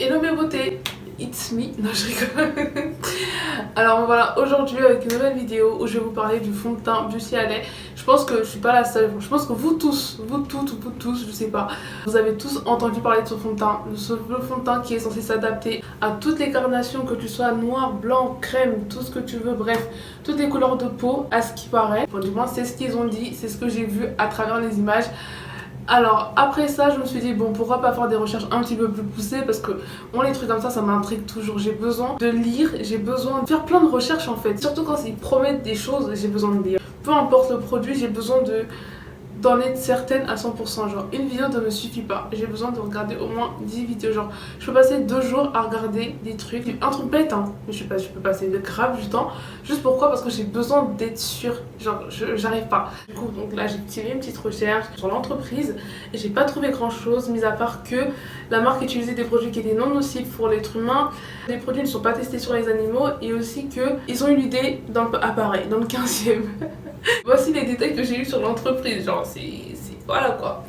Hello mes beautés, it's me, non je rigole. Alors voilà, aujourd'hui avec une nouvelle vidéo où je vais vous parler du fond de teint Beauty à lait. Je pense que je suis pas la seule, je pense que vous tous, je sais pas, vous avez tous entendu parler de ce fond de teint. Le fond de teint qui est censé s'adapter à toutes les carnations, que tu sois noir, blanc, crème, tout ce que tu veux, bref, toutes les couleurs de peau à ce qui paraît. Bon, du moins c'est ce qu'ils ont dit, c'est ce que j'ai vu à travers les images. Alors après ça je me suis dit bon pourquoi pas faire des recherches un petit peu plus poussées, parce que moi les trucs comme ça m'intrigue toujours, j'ai besoin de lire, j'ai besoin de faire plein de recherches en fait, surtout quand ils promettent des choses, j'ai besoin de lire. Peu importe le produit, j'ai besoin d'en être certaine à 100%, genre une vidéo ne me suffit pas, j'ai besoin de regarder au moins 10 vidéos, genre je peux passer 2 jours à regarder des trucs, un truc bête hein, mais je peux passer de grave du temps, juste pourquoi, parce que j'ai besoin d'être sûre, genre j'arrive pas. Du coup donc là j'ai tiré une petite recherche sur l'entreprise et j'ai pas trouvé grand chose, mis à part que la marque utilisait des produits qui étaient non nocifs pour l'être humain, les produits ne sont pas testés sur les animaux et aussi qu'ils ont eu l'idée dans le 15e. Voici les détails que j'ai eu sur l'entreprise, genre c'est voilà quoi.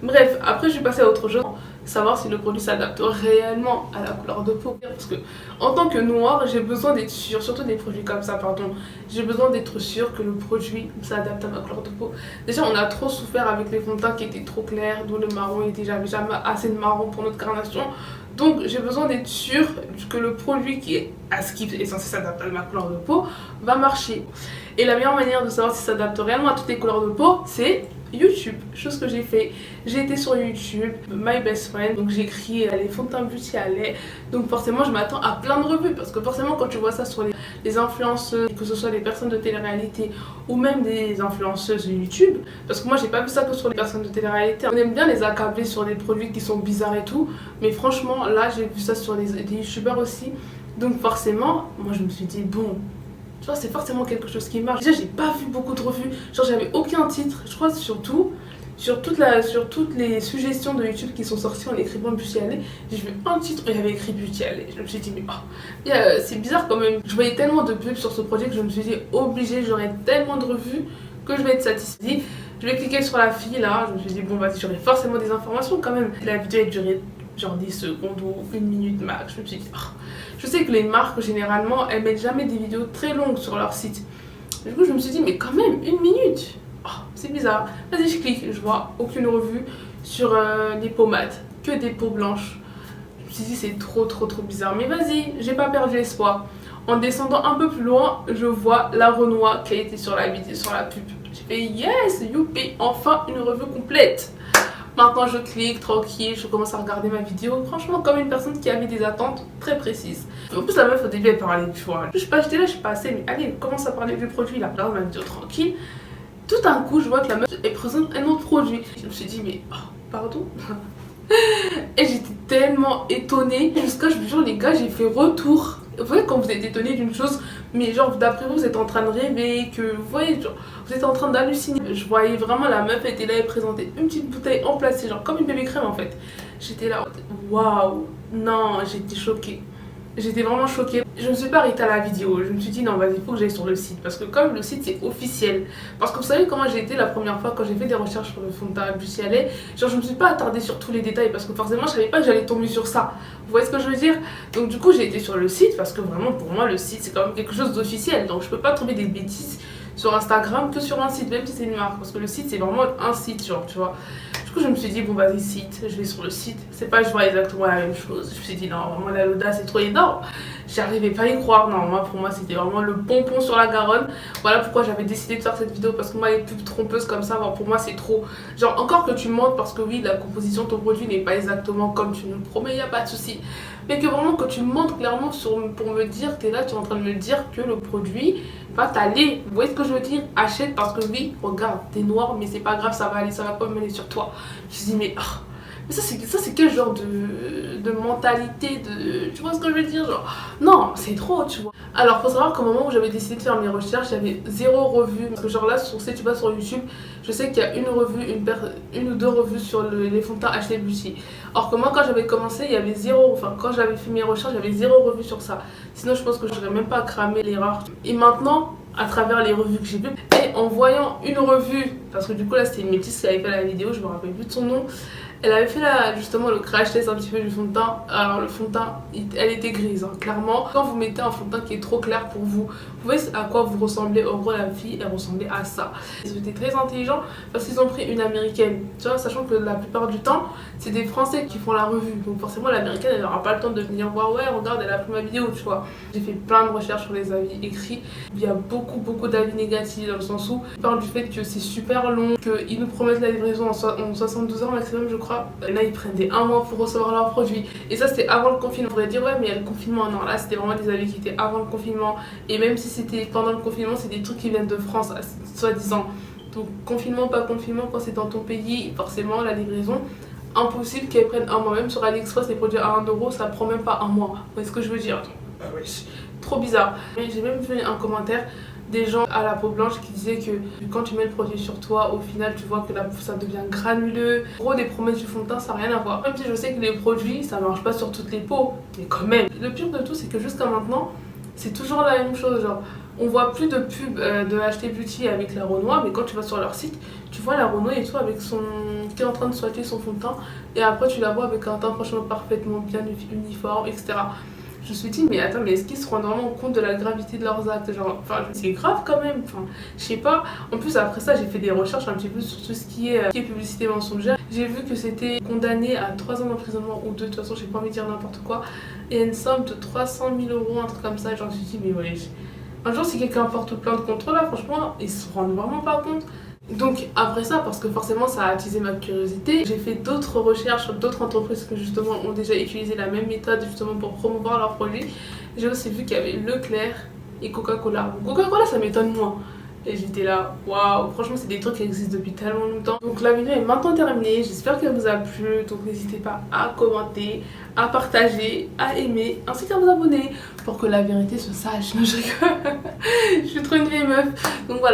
Bref, après je suis passée à autre chose, savoir si le produit s'adapte réellement à la couleur de peau. Parce que en tant que noire, j'ai besoin d'être sûre, surtout des produits comme ça, pardon, j'ai besoin d'être sûre que le produit s'adapte à ma couleur de peau. Déjà on a trop souffert avec les fonds de teint qui étaient trop clairs, d'où le marron était jamais assez de marron pour notre carnation. Donc j'ai besoin d'être sûre que le produit qui est censé s'adapter à ma couleur de peau va marcher. Et la meilleure manière de savoir si ça s'adapte réellement à toutes les couleurs de peau, c'est YouTube. Chose que j'ai fait, j'ai été sur YouTube, My Best Friend, donc j'ai écrit les fonds de teint Beauty à lait. Donc forcément je m'attends à plein de revues, parce que forcément quand tu vois ça sur les influenceuses, que ce soit des personnes de télé-réalité ou même des influenceuses YouTube, parce que moi j'ai pas vu ça que sur les personnes de télé-réalité, on aime bien les accabler sur des produits qui sont bizarres et tout, mais franchement là j'ai vu ça sur des youtubeurs aussi, donc forcément moi je me suis dit bon, tu vois, c'est forcément quelque chose qui marche. Déjà j'ai pas vu beaucoup de revues, genre j'avais aucun titre, je crois surtout sur toutes les suggestions de YouTube qui sont sorties en écrivant Beauty à lait, j'ai vu un titre et il y avait écrit Beauty à lait. Je me suis dit mais oh, c'est bizarre quand même. Je voyais tellement de pubs sur ce projet que je me suis dit obligée, j'aurai tellement de revues que je vais être satisfaite. Je vais cliquer sur la fille là, je me suis dit bon vas-y, j'aurai forcément des informations quand même. La vidéo a duré genre 10 secondes ou 1 minute max. Je me suis dit je sais que les marques généralement elles mettent jamais des vidéos très longues sur leur site. Du coup je me suis dit mais quand même 1 minute, c'est bizarre. Vas-y je clique, je vois aucune revue sur les pommades, que des peaux blanches. Je me suis dit c'est trop bizarre, mais vas-y, j'ai pas perdu espoir. En descendant un peu plus loin, je vois la Renoir qui a été sur la vidéo, sur la pub. J'ai fait yes, youpi, enfin une revue complète. Maintenant je clique tranquille, je commence à regarder ma vidéo, franchement comme une personne qui avait des attentes très précises. En plus la meuf au début elle parlait du choix. J'étais là, je suis passée, mais allez, elle commence à parler du produit là. Là ma vidéo tranquille. Tout d'un coup je vois que la meuf elle présente un autre produit. Je me suis dit mais pardon. Et j'étais tellement étonnée. Jusqu'à je vous jure les gars, j'ai fait retour. Vous voyez quand vous êtes étonné d'une chose, mais genre d'après vous êtes en train de rêver, que vous voyez genre vous êtes en train d'halluciner. Je voyais vraiment la meuf était là et présentait une petite bouteille en plastique, genre comme une bébé crème en fait. J'étais là, waouh, non, j'étais choquée. J'étais vraiment choquée. Je me suis pas arrêtée à la vidéo. Je me suis dit non vas-y, il faut que j'aille sur le site. Parce que comme le site c'est officiel. Parce que vous savez comment j'ai été la première fois quand j'ai fait des recherches sur le fond de teint Beauty à lait. Genre je me suis pas attardée sur tous les détails. Parce que forcément je savais pas que j'allais tomber sur ça. Vous voyez ce que je veux dire? Donc du coup j'ai été sur le site. Parce que vraiment pour moi le site c'est quand même quelque chose d'officiel. Donc je peux pas trouver des bêtises sur Instagram que sur un site. Même si c'est une marque. Parce que le site c'est vraiment un site genre tu vois. Du coup je me suis dit bon vas-y site, je vais sur le site, c'est pas je vois exactement la même chose. Je me suis dit non vraiment là l'audace c'est trop énorme, j'arrivais pas à y croire. Non moi pour moi c'était vraiment le pompon sur la Garonne. Voilà pourquoi j'avais décidé de faire cette vidéo, parce que moi les pubs trompeuses comme ça pour moi c'est trop, genre encore que tu mentes, parce que oui la composition de ton produit n'est pas exactement comme tu nous le promets, y a pas de souci, mais que vraiment que tu montes clairement pour me dire, t'es là, tu es en train de me dire que le produit va t'aller. Vous voyez ce que je veux dire? Achète parce que oui, regarde, t'es noir, mais c'est pas grave, ça va aller, ça va pas me mêler sur toi. Je me dis mais mais ça c'est quel genre de mentalité de... Tu vois ce que je veux dire? Genre, non, c'est trop, tu vois. Alors, faut savoir qu'au moment où j'avais décidé de faire mes recherches, j'avais 0 revue. Parce que genre là, si tu vas sur YouTube, je sais qu'il y a une revue, une ou deux revues sur les fonds de teint HD Beauty. Or que moi, quand j'avais commencé, il y avait 0, enfin quand j'avais fait mes recherches, j'avais 0 revue sur ça. Sinon, je pense que j'aurais même pas cramé l'erreur. Et maintenant, à travers les revues que j'ai vues, et en voyant une revue, parce que du coup là c'était une métisse qui avait fait la vidéo, je me rappelle plus de son nom, Elle avait fait justement le crash test un petit peu du fond de teint. Alors le fond de teint, elle était grise, hein, clairement. Quand vous mettez un fond de teint qui est trop clair pour vous, vous voyez à quoi vous ressemblez. En gros, la fille, elle ressemblait à ça. Ils ont été très intelligents parce qu'ils ont pris une américaine, tu vois, sachant que la plupart du temps, c'est des Français qui font la revue. Donc forcément, l'américaine, elle n'aura pas le temps de venir voir, ouais, regarde, elle a pris ma vidéo, tu vois. J'ai fait plein de recherches sur les avis écrits. Il y a beaucoup d'avis négatifs dans le sens où ils parlent du fait que c'est super long, qu'ils nous promettent la livraison en 72 heures maximum, je crois. Là, ils prennent des 1 mois pour recevoir leurs produits. Et ça, c'était avant le confinement. On pourrait dire, ouais, mais il y a le confinement. Non, là, c'était vraiment des avis qui étaient avant le confinement. Et même si c'était pendant le confinement, c'est des trucs qui viennent de France, soi-disant. Donc, confinement, pas confinement, quand c'est dans ton pays, forcément, la livraison, impossible qu'elle prenne un mois. Même sur AliExpress, les produits à 1€, ça prend même pas un mois. Vous voyez ce que je veux dire? Bah ouais, trop bizarre. J'ai même vu un commentaire des gens à la peau blanche qui disaient que quand tu mets le produit sur toi, au final tu vois que ça devient granuleux. En gros, les promesses du fond de teint, ça n'a rien à voir. Même si je sais que les produits, ça marche pas sur toutes les peaux, mais quand même. Le pire de tout, c'est que jusqu'à maintenant, c'est toujours la même chose. Genre, on voit plus de pub de HT Beauty avec la Renoir, mais quand tu vas sur leur site, tu vois la Renoir et tout avec qui est en train de swatcher son fond de teint, et après tu la vois avec un teint franchement parfaitement bien uniforme, etc. Je me suis dit, mais attends, mais est-ce qu'ils se rendent vraiment compte de la gravité de leurs actes? Genre, enfin, c'est grave quand même. Enfin, je sais pas. En plus, après ça, j'ai fait des recherches un petit peu sur tout ce qui est publicité mensongère. J'ai vu que c'était condamné à 3 ans d'emprisonnement ou 2, de toute façon, j'ai pas envie de dire n'importe quoi. Et une somme de 300 000 €, un truc comme ça. Genre, je me suis dit, mais ouais. Un jour, si quelqu'un porte plainte contre là, franchement, ils se rendent vraiment pas compte. Donc après ça, parce que forcément ça a attisé ma curiosité, j'ai fait d'autres recherches sur d'autres entreprises qui justement ont déjà utilisé la même méthode justement pour promouvoir leurs produits. J'ai aussi vu qu'il y avait Leclerc et Coca-Cola. Coca-Cola, ça m'étonne moins. Et j'étais là, waouh, franchement c'est des trucs qui existent depuis tellement longtemps. Donc la vidéo est maintenant terminée, j'espère qu'elle vous a plu. Donc n'hésitez pas à commenter, à partager, à aimer, ainsi qu'à vous abonner pour que la vérité se sache. Non, je rigole. Je suis trop une vieille meuf. Donc voilà.